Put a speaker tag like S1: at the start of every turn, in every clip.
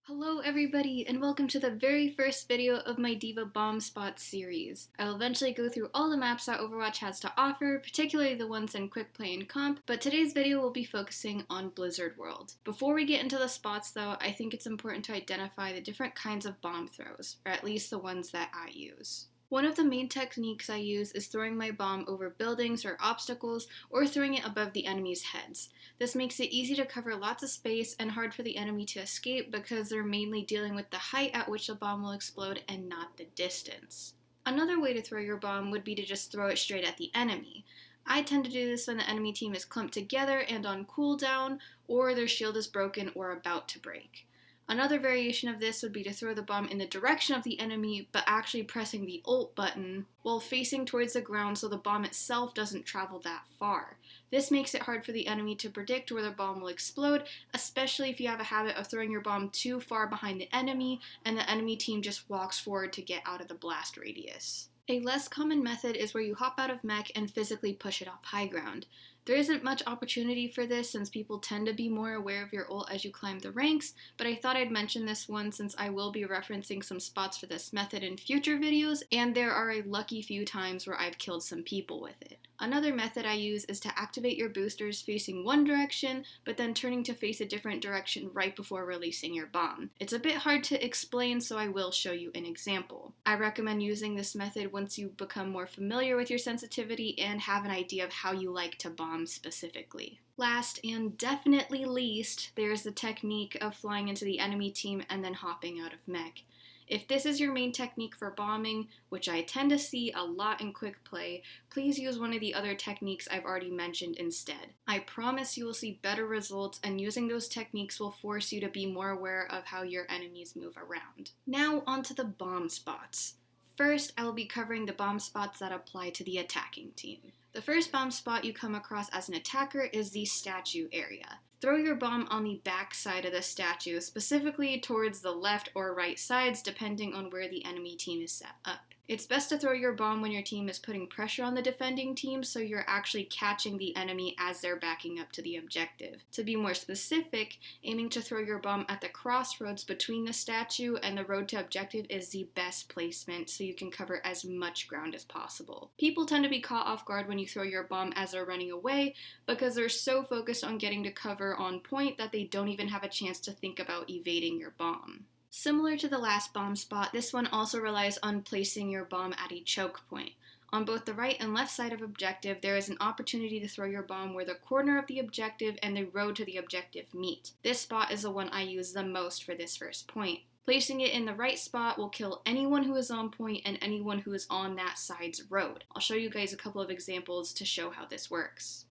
S1: Hello everybody, and welcome to the very first video of my D.Va bomb spot series. I will eventually go through all the maps that Overwatch has to offer, particularly the ones in quick play and comp, but today's video will be focusing on Blizzard World. Before we get into the spots though, I think it's important to identify the different kinds of bomb throws, or at least the ones that I use. One of the main techniques I use is throwing my bomb over buildings or obstacles, or throwing it above the enemy's heads. This makes it easy to cover lots of space and hard for the enemy to escape because they're mainly dealing with the height at which the bomb will explode and not the distance. Another way to throw your bomb would be to just throw it straight at the enemy. I tend to do this when the enemy team is clumped together and on cooldown, or their shield is broken or about to break. Another variation of this would be to throw the bomb in the direction of the enemy, but actually pressing the ult button while facing towards the ground so the bomb itself doesn't travel that far. This makes it hard for the enemy to predict where the bomb will explode, especially if you have a habit of throwing your bomb too far behind the enemy and the enemy team just walks forward to get out of the blast radius. A less common method is where you hop out of mech and physically push it off high ground. There isn't much opportunity for this since people tend to be more aware of your ult as you climb the ranks, but I thought I'd mention this one since I will be referencing some spots for this method in future videos, and there are a lucky few times where I've killed some people with it. Another method I use is to activate your boosters facing one direction, but then turning to face a different direction right before releasing your bomb. It's a bit hard to explain, so I will show you an example. I recommend using this method once you become more familiar with your sensitivity and have an idea of how you like to bomb specifically. Last and definitely least, there's the technique of flying into the enemy team and then hopping out of mech. If this is your main technique for bombing, which I tend to see a lot in quick play, please use one of the other techniques I've already mentioned instead. I promise you will see better results, and using those techniques will force you to be more aware of how your enemies move around. Now onto the bomb spots. First, I will be covering the bomb spots that apply to the attacking team. The first bomb spot you come across as an attacker is the statue area. Throw your bomb on the back side of the statue, specifically towards the left or right sides depending on where the enemy team is set up. It's best to throw your bomb when your team is putting pressure on the defending team so you're actually catching the enemy as they're backing up to the objective. To be more specific, aiming to throw your bomb at the crossroads between the statue and the road to objective is the best placement so you can cover as much ground as possible. People tend to be caught off guard when you throw your bomb as they're running away because they're so focused on getting to cover on point that they don't even have a chance to think about evading your bomb. Similar to the last bomb spot, this one also relies on placing your bomb at a choke point. On both the right and left side of objective, there is an opportunity to throw your bomb where the corner of the objective and the road to the objective meet. This spot is the one I use the most for this first point. Placing it in the right spot will kill anyone who is on point and anyone who is on that side's road. I'll show you guys a couple of examples to show how this works.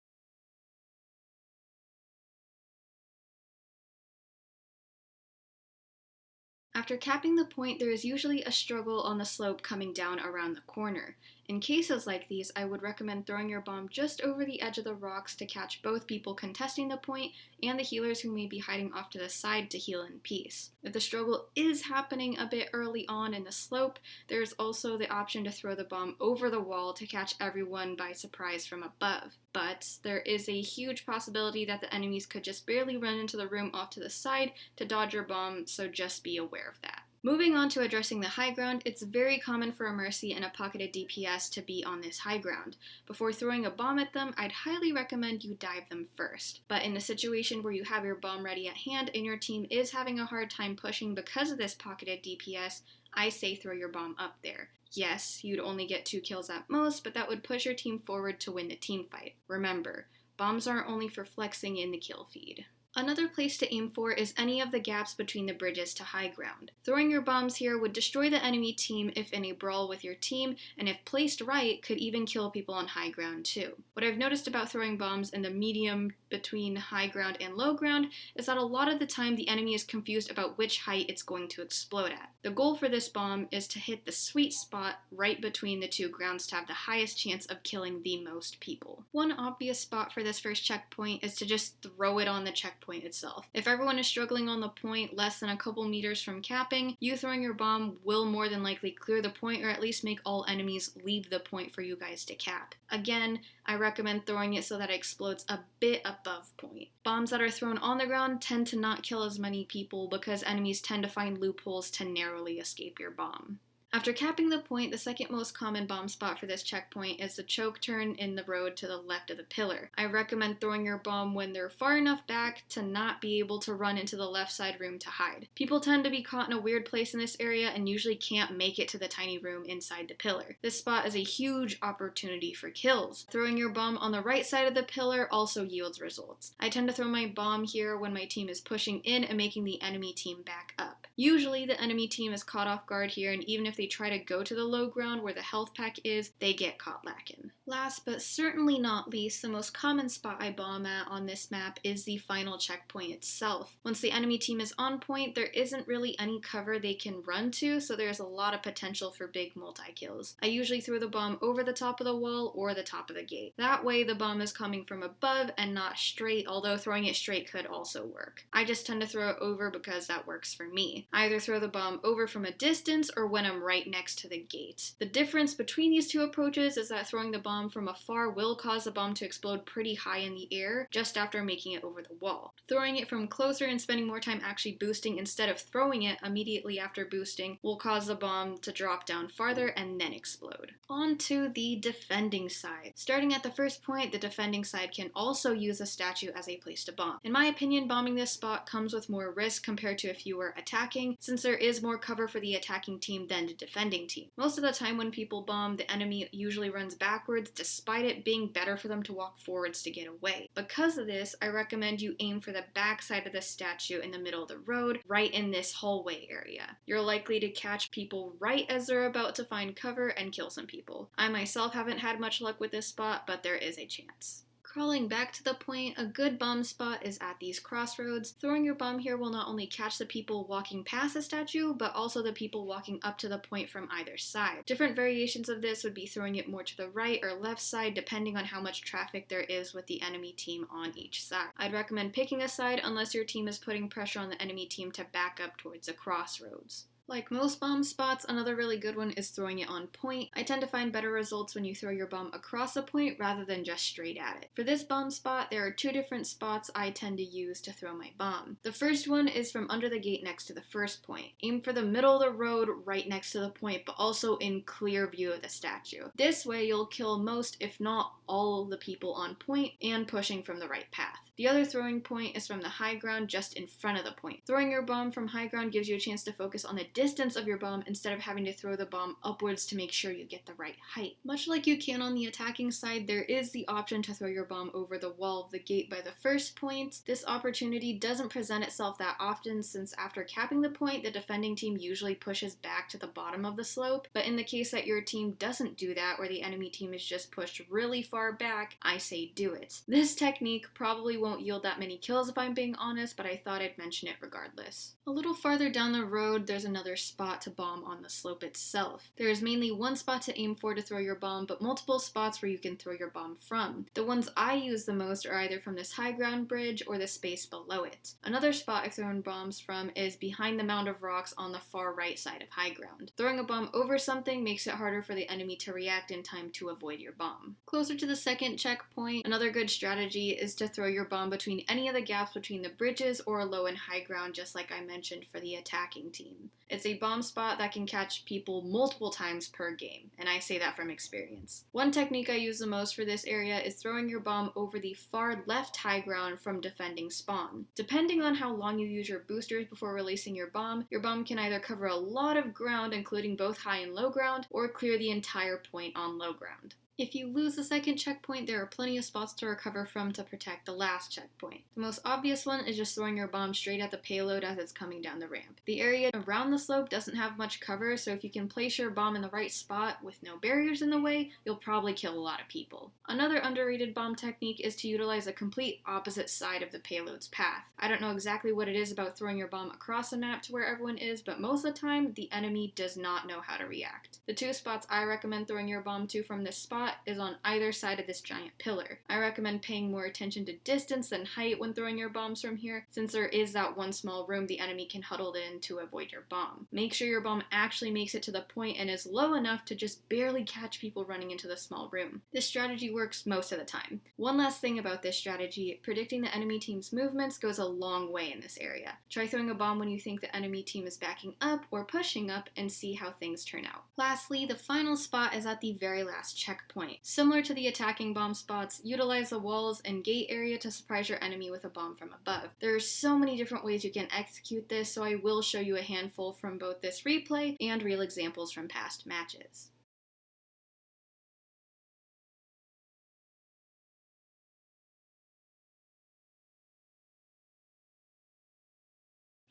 S1: After capping the point, there is usually a struggle on the slope coming down around the corner. In cases like these, I would recommend throwing your bomb just over the edge of the rocks to catch both people contesting the point and the healers who may be hiding off to the side to heal in peace. If the struggle is happening a bit early on in the slope, there is also the option to throw the bomb over the wall to catch everyone by surprise from above. But there is a huge possibility that the enemies could just barely run into the room off to the side to dodge your bomb, so just be aware of that. Moving on to addressing the high ground, it's very common for a Mercy and a pocketed DPS to be on this high ground. Before throwing a bomb at them, I'd highly recommend you dive them first. But in the situation where you have your bomb ready at hand and your team is having a hard time pushing because of this pocketed DPS, I say throw your bomb up there. Yes, you'd only get 2 kills at most, but that would push your team forward to win the team fight. Remember, bombs aren't only for flexing in the kill feed. Another place to aim for is any of the gaps between the bridges to high ground. Throwing your bombs here would destroy the enemy team if in a brawl with your team, and if placed right, could even kill people on high ground too. What I've noticed about throwing bombs in the medium between high ground and low ground is that a lot of the time the enemy is confused about which height it's going to explode at. The goal for this bomb is to hit the sweet spot right between the two grounds to have the highest chance of killing the most people. One obvious spot for this first checkpoint is to just throw it on the checkpoint checkpoint itself. If everyone is struggling on the point less than a couple meters from capping, you throwing your bomb will more than likely clear the point or at least make all enemies leave the point for you guys to cap. Again, I recommend throwing it so that it explodes a bit above point. Bombs that are thrown on the ground tend to not kill as many people because enemies tend to find loopholes to narrowly escape your bomb. After capping the point, the second most common bomb spot for this checkpoint is the choke turn in the road to the left of the pillar. I recommend throwing your bomb when they're far enough back to not be able to run into the left side room to hide. People tend to be caught in a weird place in this area and usually can't make it to the tiny room inside the pillar. This spot is a huge opportunity for kills. Throwing your bomb on the right side of the pillar also yields results. I tend to throw my bomb here when my team is pushing in and making the enemy team back up. Usually the enemy team is caught off guard here, and even if they try to go to the low ground where the health pack is, they get caught lacking. Last but certainly not least, the most common spot I bomb at on this map is the final checkpoint itself. Once the enemy team is on point, there isn't really any cover they can run to, so there's a lot of potential for big multi-kills. I usually throw the bomb over the top of the wall or the top of the gate. That way the bomb is coming from above and not straight, although throwing it straight could also work. I just tend to throw it over because that works for me. I either throw the bomb over from a distance or when I'm right next to the gate. The difference between these two approaches is that throwing the bomb from afar will cause the bomb to explode pretty high in the air just after making it over the wall. Throwing it from closer and spending more time actually boosting instead of throwing it immediately after boosting will cause the bomb to drop down farther and then explode. On to the defending side. Starting at the first point, the defending side can also use a statue as a place to bomb. In my opinion, bombing this spot comes with more risk compared to if you were attacking, since there is more cover for the attacking team than the defending team. Most of the time when people bomb, the enemy usually runs backwards despite it being better for them to walk forwards to get away. Because of this, I recommend you aim for the back side of the statue in the middle of the road, right in this hallway area. You're likely to catch people right as they're about to find cover and kill some people. I myself haven't had much luck with this spot, but there is a chance. Crawling back to the point, a good bomb spot is at these crossroads. Throwing your bomb here will not only catch the people walking past the statue, but also the people walking up to the point from either side. Different variations of this would be throwing it more to the right or left side depending on how much traffic there is with the enemy team on each side. I'd recommend picking a side unless your team is putting pressure on the enemy team to back up towards the crossroads. Like most bomb spots, another really good one is throwing it on point. I tend to find better results when you throw your bomb across a point rather than just straight at it. For this bomb spot, there are two different spots I tend to use to throw my bomb. The first one is from under the gate next to the first point. Aim for the middle of the road right next to the point, but also in clear view of the statue. This way you'll kill most, if not all, of the people on point and pushing from the right path. The other throwing point is from the high ground just in front of the point. Throwing your bomb from high ground gives you a chance to focus on the distance of your bomb instead of having to throw the bomb upwards to make sure you get the right height. Much like you can on the attacking side, there is the option to throw your bomb over the wall of the gate by the first point. This opportunity doesn't present itself that often since after capping the point, the defending team usually pushes back to the bottom of the slope, but in the case that your team doesn't do that or the enemy team is just pushed really far back, I say do it. This technique probably won't yield that many kills if I'm being honest, but I thought I'd mention it regardless. A little farther down the road, there's another spot to bomb on the slope itself. There is mainly one spot to aim for to throw your bomb, but multiple spots where you can throw your bomb from. The ones I use the most are either from this high ground bridge or the space below it. Another spot I've thrown bombs from is behind the mound of rocks on the far right side of high ground. Throwing a bomb over something makes it harder for the enemy to react in time to avoid your bomb. Closer to the second checkpoint, another good strategy is to throw your bomb between any of the gaps between the bridges or low and high ground, just like I mentioned for the attacking team. It's a bomb spot that can catch people multiple times per game, and I say that from experience. One technique I use the most for this area is throwing your bomb over the far left high ground from defending spawn. Depending on how long you use your boosters before releasing your bomb can either cover a lot of ground, including both high and low ground, or clear the entire point on low ground. If you lose the second checkpoint, there are plenty of spots to recover from to protect the last checkpoint. The most obvious one is just throwing your bomb straight at the payload as it's coming down the ramp. The area around the slope doesn't have much cover, so if you can place your bomb in the right spot with no barriers in the way, you'll probably kill a lot of people. Another underrated bomb technique is to utilize a complete opposite side of the payload's path. I don't know exactly what it is about throwing your bomb across a map to where everyone is, but most of the time, the enemy does not know how to react. The two spots I recommend throwing your bomb to from this spot spot is on either side of this giant pillar. I recommend paying more attention to distance than height when throwing your bombs from here, since there is that one small room the enemy can huddle in to avoid your bomb. Make sure your bomb actually makes it to the point and is low enough to just barely catch people running into the small room. This strategy works most of the time. One last thing about this strategy, predicting the enemy team's movements goes a long way in this area. Try throwing a bomb when you think the enemy team is backing up or pushing up and see how things turn out. Lastly, the final spot is at the very last checkpoint. Similar to the attacking bomb spots, utilize the walls and gate area to surprise your enemy with a bomb from above. There are so many different ways you can execute this, so I will show you a handful from both this replay and real examples from past matches.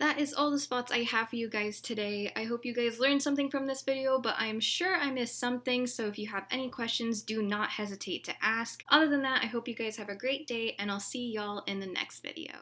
S1: That is all the spots I have for you guys today. I hope you guys learned something from this video, but I'm sure I missed something, so if you have any questions, do not hesitate to ask. Other than that, I hope you guys have a great day, and I'll see y'all in the next video.